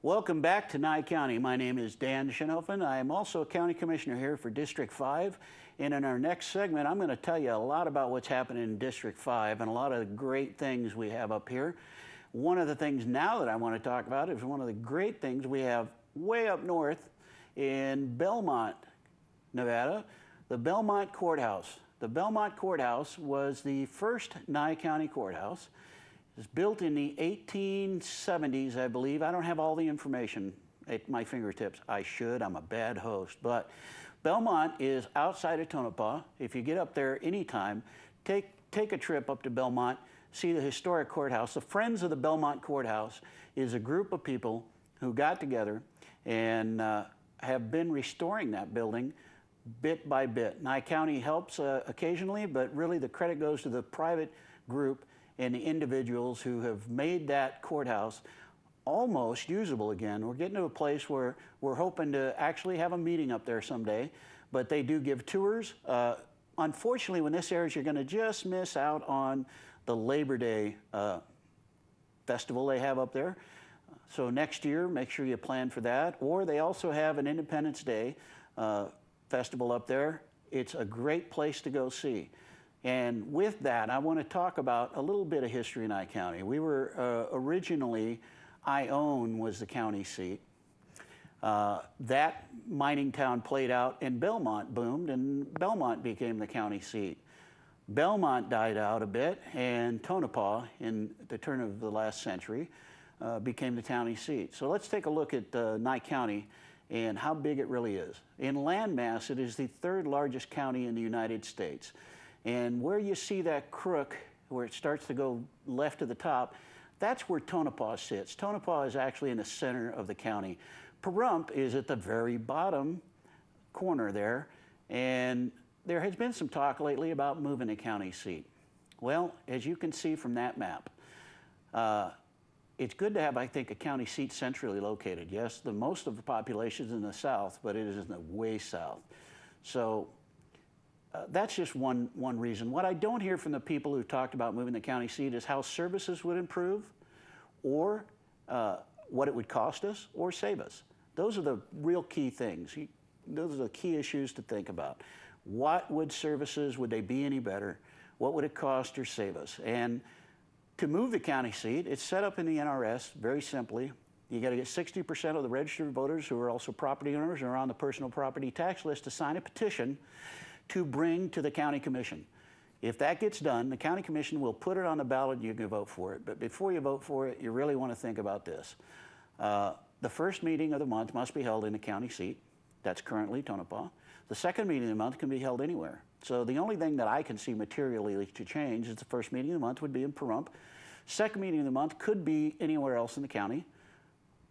Welcome back to Nye County. My name is Dan Schinhofen. I am also a county commissioner here for District 5. And in our next segment, I'm going to tell you a lot about what's happening in District 5 and a lot of the great things we have up here. One of the things now that I want to talk about is one of the great things we have way up north in Belmont, Nevada, the Belmont Courthouse. The Belmont Courthouse was the first Nye County courthouse. It was built in the 1870s, I believe. I don't have all the information at my fingertips. I should. I'm a bad host. But Belmont is outside of Tonopah. If you get up there anytime, take a trip up to Belmont, see the historic courthouse. The Friends of the Belmont Courthouse is a group of people who got together and have been restoring that building bit by bit. Nye County helps occasionally, but really the credit goes to the private group and the individuals who have made that courthouse almost usable again. We're getting to a place where we're hoping to actually have a meeting up there someday, but they do give tours. Unfortunately, when this airs, you're going to just miss out on the Labor Day festival they have up there. So next year, make sure you plan for that. Or they also have an Independence Day festival up there. It's a great place to go see. And with that, I want to talk about a little bit of history in Nye County. We were originally, Ione was the county seat. That mining town played out and Belmont boomed and Belmont became the county seat. Belmont died out a bit and Tonopah, in the turn of the last century, became the county seat. So let's take a look at Nye County and how big it really is. In landmass, it is the third largest county in the United States. And where you see that crook, where it starts to go left to the top, that's where Tonopah sits. Tonopah is actually in the center of the county. Pahrump is at the very bottom corner there, and there has been some talk lately about moving a county seat. Well, as you can see from that map, it's good to have, I think, a county seat centrally located. Yes, most of the population is in the south, but it is in the way south. So that's just one reason. What I don't hear from the people who talked about moving the county seat is how services would improve, or what it would cost us, or save us. Those are the real key things. Those are the key issues to think about. What would services, would they be any better? What would it cost or save us? And to move the county seat, it's set up in the NRS very simply. You got to get 60% of the registered voters who are also property owners and are on the personal property tax list to sign a petition to bring to the county commission. If that gets done, the county commission will put it on the ballot and you can vote for it. But before you vote for it, you really want to think about this. The first meeting of the month must be held in the county seat. That's currently Tonopah. The second meeting of the month can be held anywhere. So the only thing that I can see materially to change is the first meeting of the month would be in Pahrump. Second meeting of the month could be anywhere else in the county.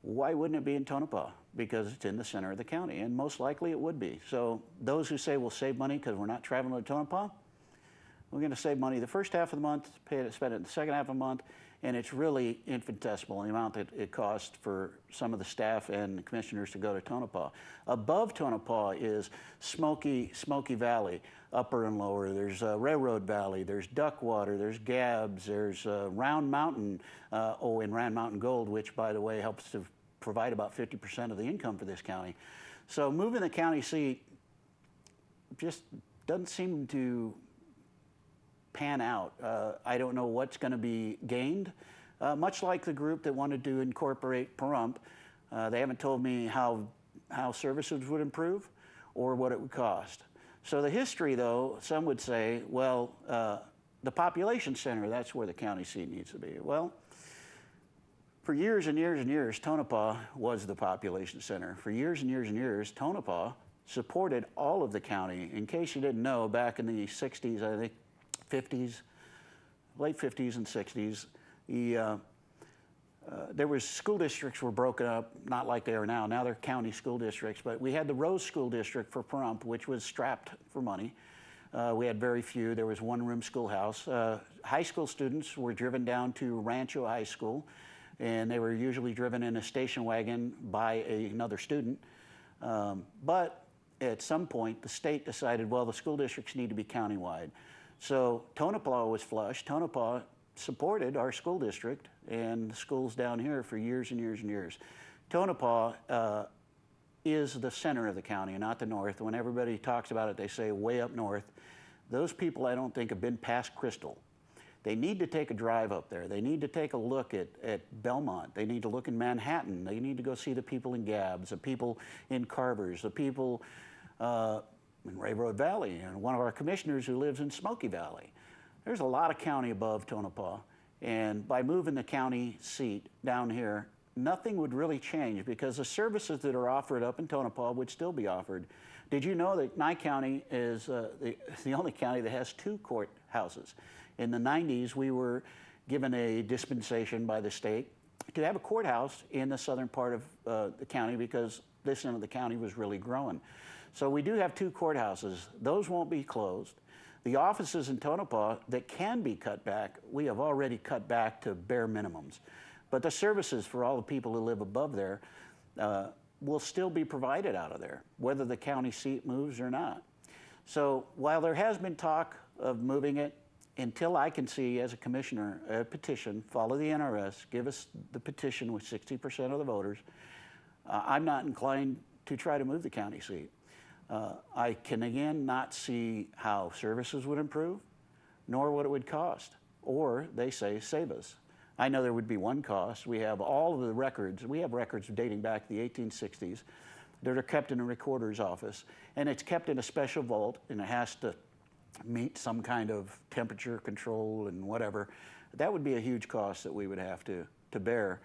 Why wouldn't it be in Tonopah? Because it's in the center of the county, and most likely it would be. So those who say we'll save money because we're not traveling to Tonopah, we're going to save money the first half of the month, spend it in the second half of the month, and it's really infinitesimal, the amount that it costs for some of the staff and the commissioners to go to Tonopah. Above Tonopah is Smoky Valley, upper and lower. There's Railroad Valley, there's Duckwater, there's Gabbs, there's Round Mountain, and Round Mountain Gold, which, by the way, helps to provide about 50% of the income for this county. So moving the county seat just doesn't seem to pan out. I don't know what's going to be gained. Much like the group that wanted to incorporate Pahrump, they haven't told me how services would improve or what it would cost. So the history, though, some would say, well, the population center, that's where the county seat needs to be. Well, for years and years and years, Tonopah was the population center. For years and years and years, Tonopah supported all of the county. In case you didn't know, back in the 60s, I think 50s, late 50s and 60s, there was school districts were broken up, not like they are now. Now they're county school districts, but we had the Rose School District for Pahrump, which was strapped for money. We had very few. There was one-room schoolhouse. High school students were driven down to Rancho High School, and they were usually driven in a station wagon by another student. But at some point, the state decided, well, the school districts need to be countywide. So Tonopah was flush. Tonopah supported our school district and the schools down here for years and years and years. Tonopah is the center of the county, not the north. When everybody talks about it, they say way up north. Those people, I don't think, have been past Crystal. They need to take a drive up there. They need to take a look at Belmont. They need to look in Manhattan. They need to go see the people in Gabbs, the people in Carvers, the people in Railroad Valley, and one of our commissioners who lives in Smoky Valley. There's a lot of county above Tonopah, and by moving the county seat down here, nothing would really change because the services that are offered up in Tonopah would still be offered. Did you know that Nye County is the only county that has 2 courthouses? In the 90s, we were given a dispensation by the state to have a courthouse in the southern part of the county because this end of the county was really growing. So we do have 2 courthouses. Those won't be closed. The offices in Tonopah that can be cut back, we have already cut back to bare minimums. But the services for all the people who live above there will still be provided out of there, whether the county seat moves or not. So while there has been talk of moving it, until I can see as a commissioner a petition, follow the NRS, give us the petition with 60% of the voters, I'm not inclined to try to move the county seat. I can again not see how services would improve, nor what it would cost, or they say save us. I know there would be one cost. We have all of the records. We have records dating back to the 1860s that are kept in a recorder's office, and it's kept in a special vault, and it has to meet some kind of temperature control and whatever. That would be a huge cost that we would have to bear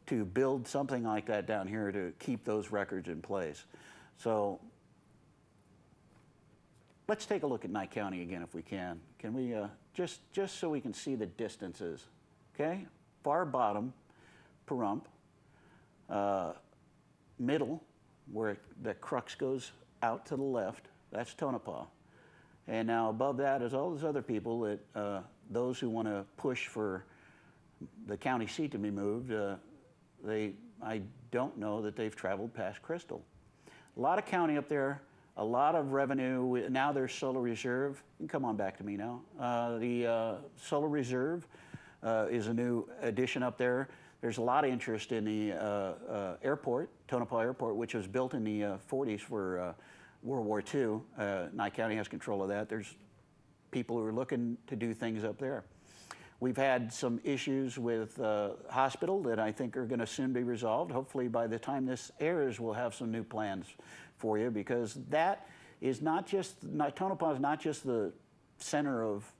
to build something like that down here to keep those records in place. So let's take a look at Nye County again if we can. Can we, just so we can see the distances, okay? Far bottom, Pahrump, middle, where the crux goes out to the left, that's Tonopah. And now above that is all those other people that, those who want to push for the county seat to be moved, I don't know that they've traveled past Crystal. A lot of county up there, a lot of revenue. Now there's Solar Reserve. You can come on back to me now. The Solar Reserve is a new addition up there. There's a lot of interest in the airport, Tonopah Airport, which was built in the 40s for World War II. Nye County has control of that. There's people who are looking to do things up there. We've had some issues with hospital that I think are going to soon be resolved. Hopefully by the time this airs, we'll have some new plans for you, because that is not just, Tonopah is not just the center of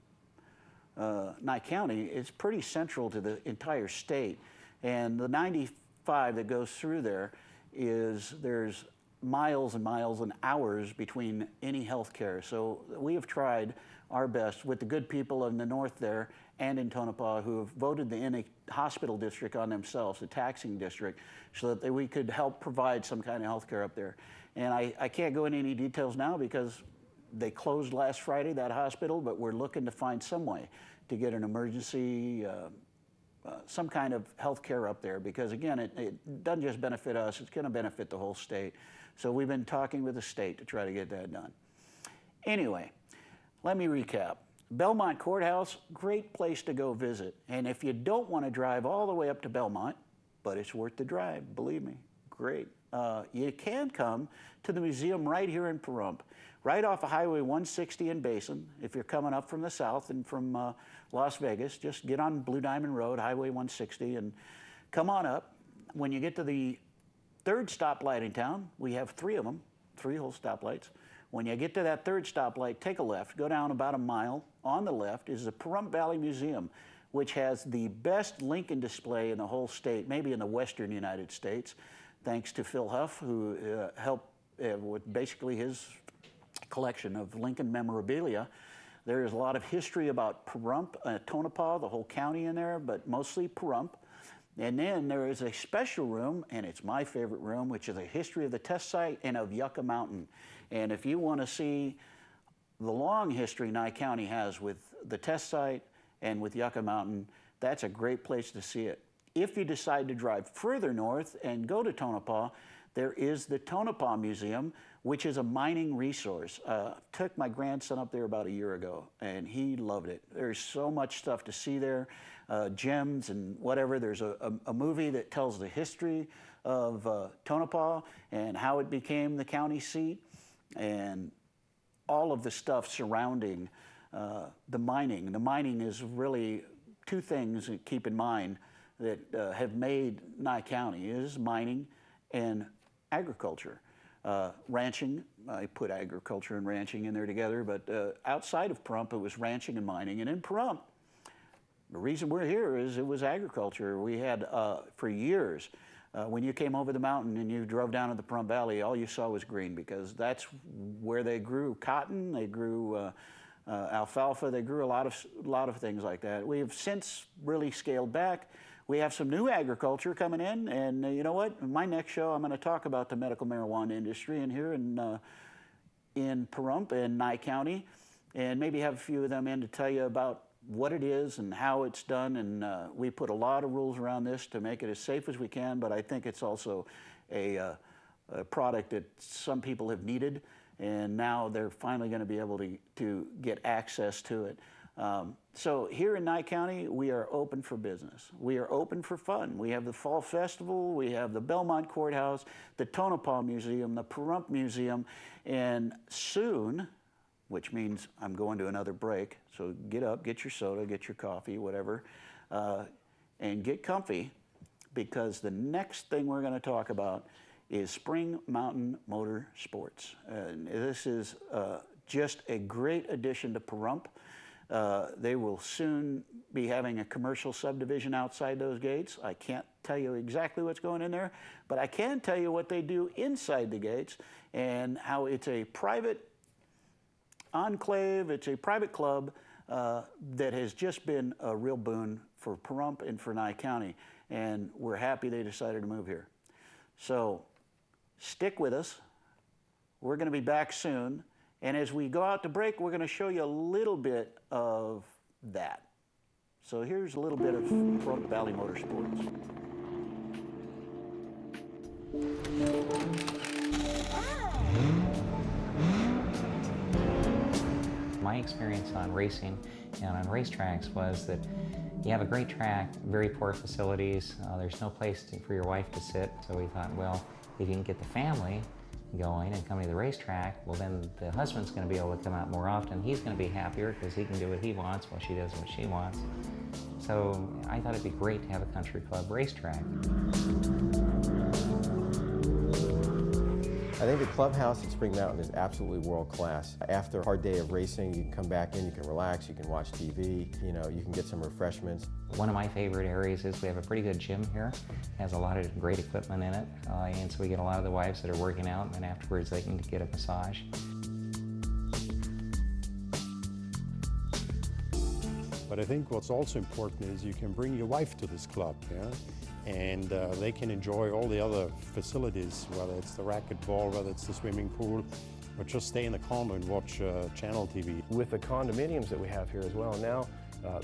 Nye County. It's pretty central to the entire state. And the 95 that goes through there there's miles and miles and hours between any health care. So we have tried our best with the good people in the north there and in Tonopah who have voted the hospital district on themselves, the taxing district, so that we could help provide some kind of health care up there. And I can't go into any details now because they closed last Friday, that hospital, but we're looking to find some way to get an emergency, some kind of health care up there, because again, it doesn't just benefit us, it's gonna benefit the whole state. So we've been talking with the state to try to get that done. Anyway, let me recap. Belmont Courthouse, great place to go visit. And if you don't want to drive all the way up to Belmont, but it's worth the drive, believe me, great. You can come to the museum right here in Pahrump, right off of Highway 160 in Basin. If you're coming up from the south and from Las Vegas, just get on Blue Diamond Road, Highway 160, and come on up. When you get to the third stoplight in town, we have 3 of them, 3 whole stoplights. When you get to that third stoplight, take a left, go down about a mile. On the left is the Pahrump Valley Museum, which has the best Lincoln display in the whole state, maybe in the western United States, thanks to Phil Huff, who helped with basically his collection of Lincoln memorabilia. There is a lot of history about Pahrump, Tonopah, the whole county in there, but mostly Pahrump. And then there is a special room, and it's my favorite room, which is a history of the test site and of Yucca Mountain. And if you want to see the long history Nye County has with the test site and with Yucca Mountain, that's a great place to see it. If you decide to drive further north and go to Tonopah, there is the Tonopah Museum, which is a mining resource. Took my grandson up there about a year ago, and he loved it. There's so much stuff to see there. gems and whatever. There's a movie that tells the history of Tonopah and how it became the county seat, and all of the stuff surrounding the mining. The mining is really two things to keep in mind that have made Nye County, is mining and agriculture. Ranching, I put agriculture and ranching in there together, but outside of Pahrump, it was ranching and mining. And in Pahrump, the reason we're here is it was agriculture. We had, for years, when you came over the mountain and you drove down to the Pahrump Valley, all you saw was green, because that's where they grew cotton, they grew alfalfa, they grew a lot of things like that. We have since really scaled back. We have some new agriculture coming in, and you know what? In my next show, I'm going to talk about the medical marijuana industry in here in Pahrump and Nye County, and maybe have a few of them in to tell you about what it is and how it's done. And we put a lot of rules around this to make it as safe as we can, but I think it's also a product that some people have needed, and now they're finally going to be able to get access to it. So here in Nye County, we are open for business. We are open for fun. We have the Fall Festival, we have the Belmont Courthouse, the Tonopah Museum, the Pahrump Museum, and soon, which means I'm going to another break, so get up, get your soda, get your coffee, whatever, and get comfy, because the next thing we're going to talk about is Spring Mountain Motor Sports. And this is just a great addition to Pahrump. They will soon be having a commercial subdivision outside those gates. I can't tell you exactly what's going in there, but I can tell you what they do inside the gates and how it's a private enclave, it's a private club that has just been a real boon for Pahrump and for Nye County, and we're happy they decided to move here. So stick with us. We're going to be back soon. And as we go out to break, we're going to show you a little bit of that. So here's a little bit of Pahrump Valley Motorsports. My experience on racing and on racetracks was that you have a great track, very poor facilities, there's no place for your wife to sit, so we thought, well, if you can get the family going and coming to the racetrack, well then the husband's going to be able to come out more often. He's going to be happier because he can do what he wants while she does what she wants. So I thought it'd be great to have a country club racetrack. I think the clubhouse at Spring Mountain is absolutely world class. After a hard day of racing, you can come back in, you can relax, you can watch TV, you know, you can get some refreshments. One of my favorite areas is we have a pretty good gym here. It has a lot of great equipment in it, and so we get a lot of the wives that are working out, and then afterwards they can get a massage. But I think what's also important is you can bring your wife to this club, yeah? And they can enjoy all the other facilities, whether it's the racquetball, whether it's the swimming pool, or just stay in the condo and watch channel TV. With the condominiums that we have here as well, now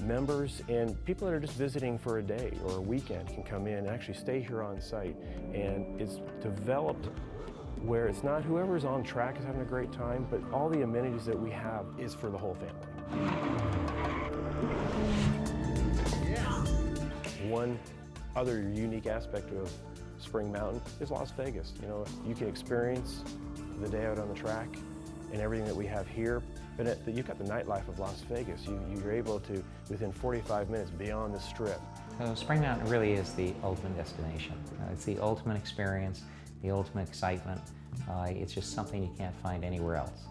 members and people that are just visiting for a day or a weekend can come in and actually stay here on site. And it's developed where it's not whoever's on track is having a great time, but all the amenities that we have is for the whole family. One other unique aspect of Spring Mountain is Las Vegas. You know, you can experience the day out on the track and everything that we have here, but you've got the nightlife of Las Vegas. You're able to, within 45 minutes, be on the strip. So Spring Mountain really is the ultimate destination. It's the ultimate experience, the ultimate excitement. It's just something you can't find anywhere else.